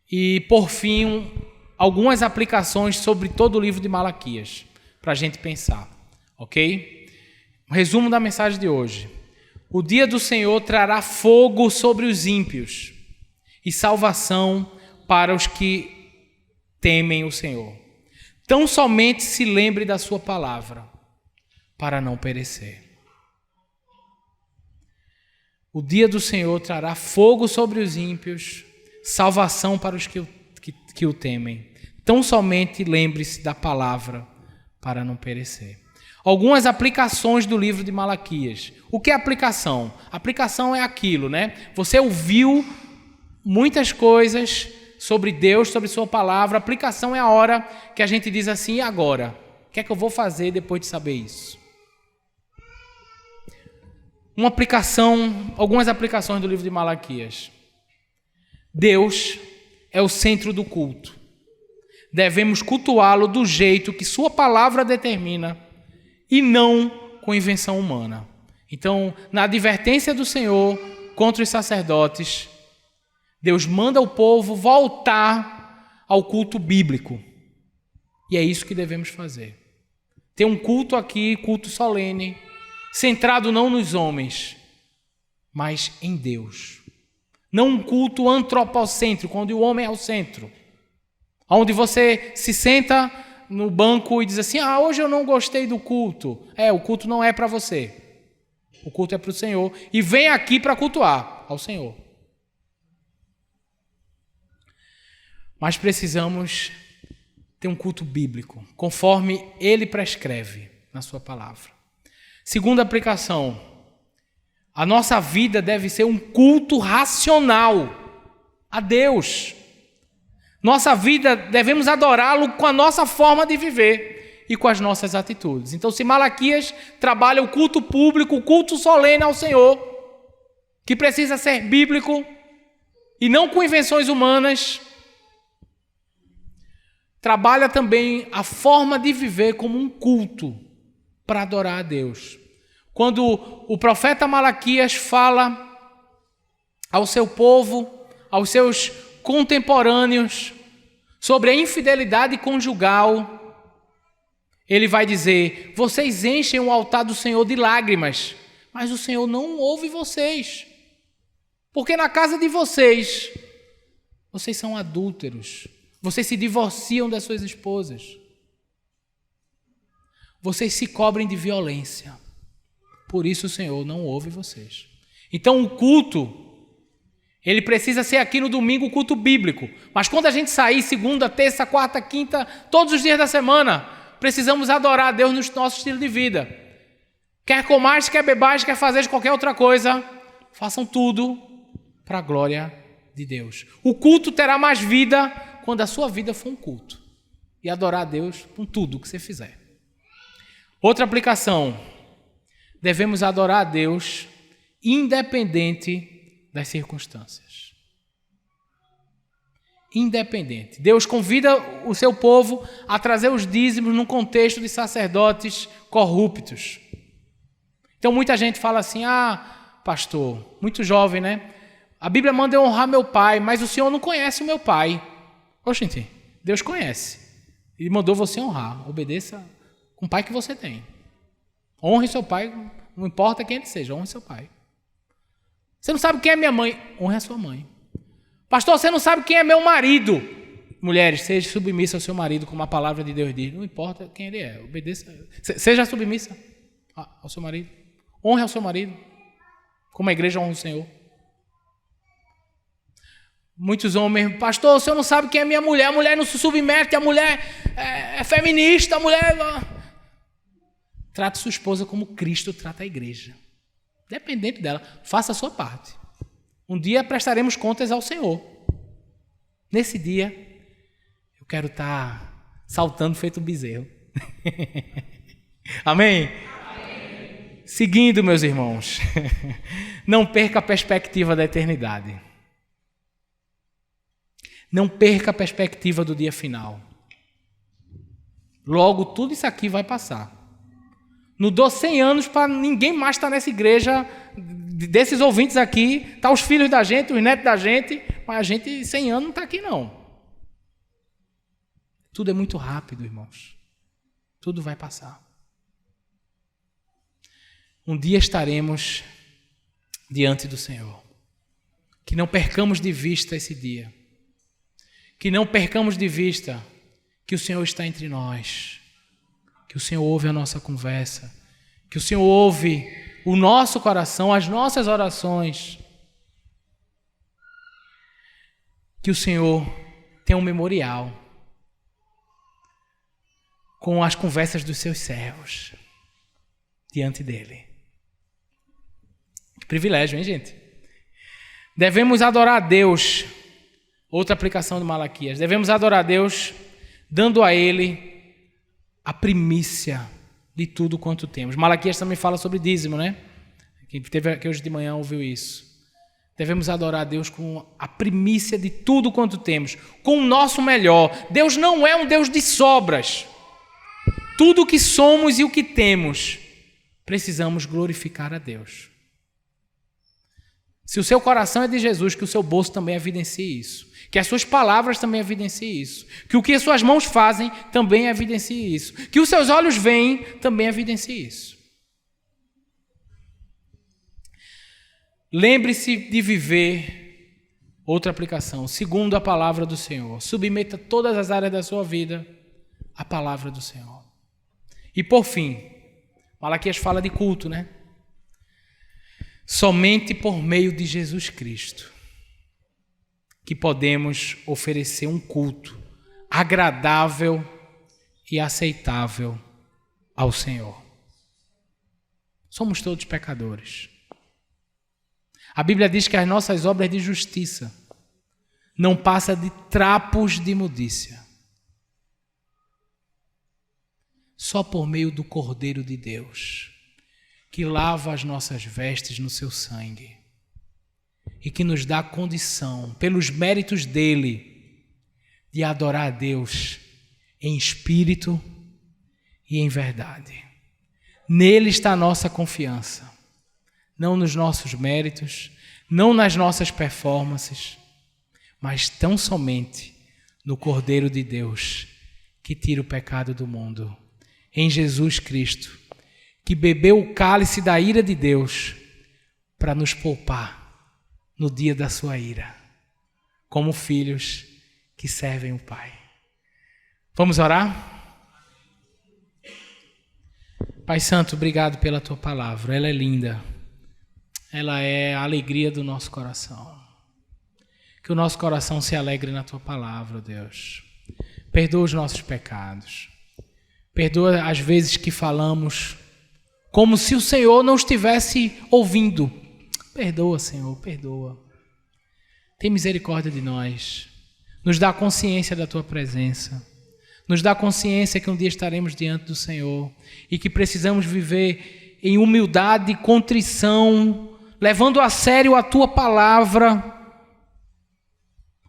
e, por fim, algumas aplicações sobre todo o livro de Malaquias, para a gente pensar, ok? O resumo da mensagem de hoje. O dia do Senhor trará fogo sobre os ímpios e salvação para os que temem o Senhor. Tão somente se lembre da sua palavra, para não perecer. O dia do Senhor trará fogo sobre os ímpios, salvação para os que o temem. Tão somente lembre-se da palavra, para não perecer. Algumas aplicações do livro de Malaquias. O que é aplicação? Aplicação é aquilo, né? Você ouviu muitas coisas sobre Deus, sobre sua palavra. Aplicação é a hora que a gente diz assim: e agora? O que é que eu vou fazer depois de saber isso? Algumas aplicações do livro de Malaquias. Deus é o centro do culto. Devemos cultuá-lo do jeito que sua palavra determina e não com invenção humana. Então, na advertência do Senhor contra os sacerdotes, Deus manda o povo voltar ao culto bíblico. E é isso que devemos fazer. Ter um culto aqui, culto solene, centrado não nos homens, mas em Deus. Não um culto antropocêntrico, onde o homem é o centro. Onde você se senta no banco e diz assim: hoje eu não gostei do culto. O culto não é para você. O culto é para o Senhor. E vem aqui para cultuar ao Senhor. Mas precisamos ter um culto bíblico, conforme Ele prescreve na sua palavra. Segunda aplicação: a nossa vida deve ser um culto racional a Deus. Nossa vida, devemos adorá-lo com a nossa forma de viver e com as nossas atitudes. Então, se Malaquias trabalha o culto público, o culto solene ao Senhor, que precisa ser bíblico e não com invenções humanas, trabalha também a forma de viver como um culto para adorar a Deus. Quando o profeta Malaquias fala ao seu povo, aos seus contemporâneos, sobre a infidelidade conjugal, ele vai dizer: vocês enchem o altar do Senhor de lágrimas, mas o Senhor não ouve vocês, porque na casa de vocês são adúlteros, vocês se divorciam das suas esposas. vocês se cobrem de violência. Por isso o Senhor não ouve vocês. Então o culto, ele precisa ser aqui no domingo o culto bíblico. Mas quando a gente sair segunda, terça, quarta, quinta, todos os dias da semana, precisamos adorar a Deus no nosso estilo de vida. Quer comais, quer bebais, quer fazer qualquer outra coisa, façam tudo para a glória de Deus. O culto terá mais vida quando a sua vida for um culto. E adorar a Deus com tudo que você fizer. Outra aplicação. Devemos adorar a Deus independente das circunstâncias. Independente. Deus convida o seu povo a trazer os dízimos num contexto de sacerdotes corruptos. Então muita gente fala assim, pastor, muito jovem, né? A Bíblia manda eu honrar meu pai, mas o senhor não conhece o meu pai. Oxente, Deus conhece. Ele mandou você honrar. Obedeça com o pai que você tem. Honre seu pai, não importa quem ele seja, honre seu pai. Você não sabe quem é minha mãe, honre a sua mãe. Pastor, você não sabe quem é meu marido. Mulheres, seja submissa ao seu marido, como a palavra de Deus diz. Não importa quem ele é, obedeça. Seja submissa ao seu marido. Honre ao seu marido, como a igreja honra o Senhor. Muitos homens, pastor, o senhor não sabe quem é minha mulher, a mulher não se submete, a mulher é feminista, a mulher... Trate sua esposa como Cristo trata a igreja. Dependente dela, faça a sua parte. Um dia prestaremos contas ao Senhor. Nesse dia, eu quero estar saltando feito um bezerro. Amém? Amém? Seguindo, meus irmãos, não perca a perspectiva da eternidade. Não perca a perspectiva do dia final. Logo, tudo isso aqui vai passar. Não dou 100 anos para ninguém mais estar nessa igreja, desses ouvintes aqui, tá os filhos da gente, os netos da gente, mas a gente 100 anos não está aqui não. Tudo é muito rápido, irmãos. Tudo vai passar. Um dia estaremos diante do Senhor. Que não percamos de vista esse dia. Que não percamos de vista que o Senhor está entre nós. Que o Senhor ouve a nossa conversa. Que o Senhor ouve o nosso coração, as nossas orações. Que o Senhor tenha um memorial com as conversas dos seus servos diante dele. Que privilégio, hein, gente? Devemos adorar a Deus. Outra aplicação de Malaquias. Devemos adorar a Deus dando a Ele a primícia de tudo quanto temos. Malaquias também fala sobre dízimo, né? Quem teve aqui hoje de manhã ouviu isso. Devemos adorar a Deus com a primícia de tudo quanto temos, com o nosso melhor. Deus não é um Deus de sobras. Tudo o que somos e o que temos, precisamos glorificar a Deus. Se o seu coração é de Jesus, que o seu bolso também evidencie isso. Que as suas palavras também evidenciem isso. Que o que as suas mãos fazem também evidencie isso. Que os seus olhos veem também evidencie isso. Lembre-se de viver outra aplicação, segundo a palavra do Senhor. Submeta todas as áreas da sua vida à palavra do Senhor. E por fim, Malaquias fala de culto, né? Somente por meio de Jesus Cristo que podemos oferecer um culto agradável e aceitável ao Senhor. Somos todos pecadores. A Bíblia diz que as nossas obras de justiça não passam de trapos de imundícia. Só por meio do Cordeiro de Deus, que lava as nossas vestes no seu sangue e que nos dá condição, pelos méritos dele, de adorar a Deus em espírito e em verdade. Nele está a nossa confiança, não nos nossos méritos, não nas nossas performances, mas tão somente no Cordeiro de Deus, que tira o pecado do mundo, em Jesus Cristo, que bebeu o cálice da ira de Deus para nos poupar no dia da sua ira, como filhos que servem o Pai. Vamos orar? Pai Santo, obrigado pela tua palavra. Ela é linda. Ela é a alegria do nosso coração. Que o nosso coração se alegre na tua palavra, Deus. Perdoa os nossos pecados. Perdoa as vezes que falamos como se o Senhor não estivesse ouvindo. Perdoa, Senhor, perdoa. Tem misericórdia de nós. Nos dá consciência da tua presença. Nos dá consciência que um dia estaremos diante do Senhor e que precisamos viver em humildade e contrição, levando a sério a tua palavra,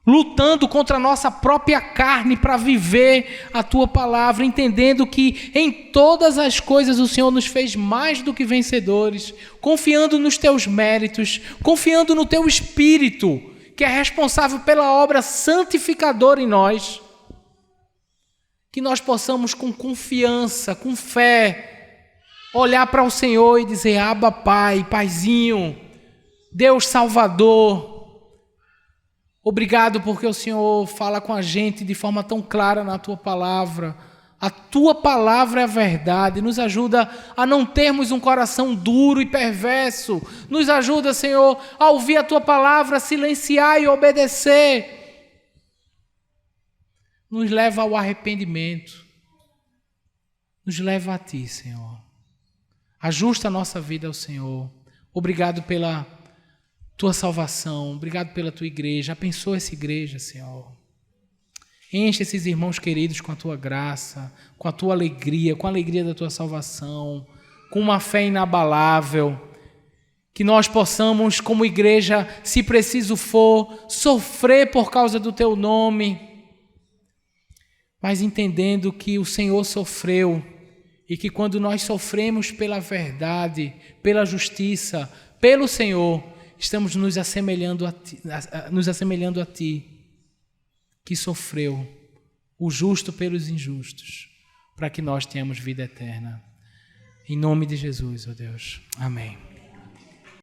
lutando contra a nossa própria carne para viver a tua palavra, entendendo que em todas as coisas o Senhor nos fez mais do que vencedores, confiando nos teus méritos, confiando no teu Espírito, que é responsável pela obra santificadora em nós. Que nós possamos com confiança, com fé, olhar para o Senhor e dizer: Abba, Pai, Paizinho, Deus Salvador, obrigado porque o Senhor fala com a gente de forma tão clara na tua palavra. A tua palavra é a verdade. Nos ajuda a não termos um coração duro e perverso. Nos ajuda, Senhor, a ouvir a tua palavra, silenciar e obedecer. Nos leva ao arrependimento. Nos leva a ti, Senhor. Ajusta a nossa vida ao Senhor. Obrigado pela tua salvação. Obrigado pela tua igreja. Abençoa essa igreja, Senhor. Enche esses irmãos queridos com a tua graça, com a tua alegria, com a alegria da tua salvação, com uma fé inabalável. Que nós possamos, como igreja, se preciso for, sofrer por causa do teu nome, mas entendendo que o Senhor sofreu e que quando nós sofremos pela verdade, pela justiça, pelo Senhor, estamos nos assemelhando a ti, que sofreu, o justo pelos injustos, para que nós tenhamos vida eterna. Em nome de Jesus, ó Deus. Amém.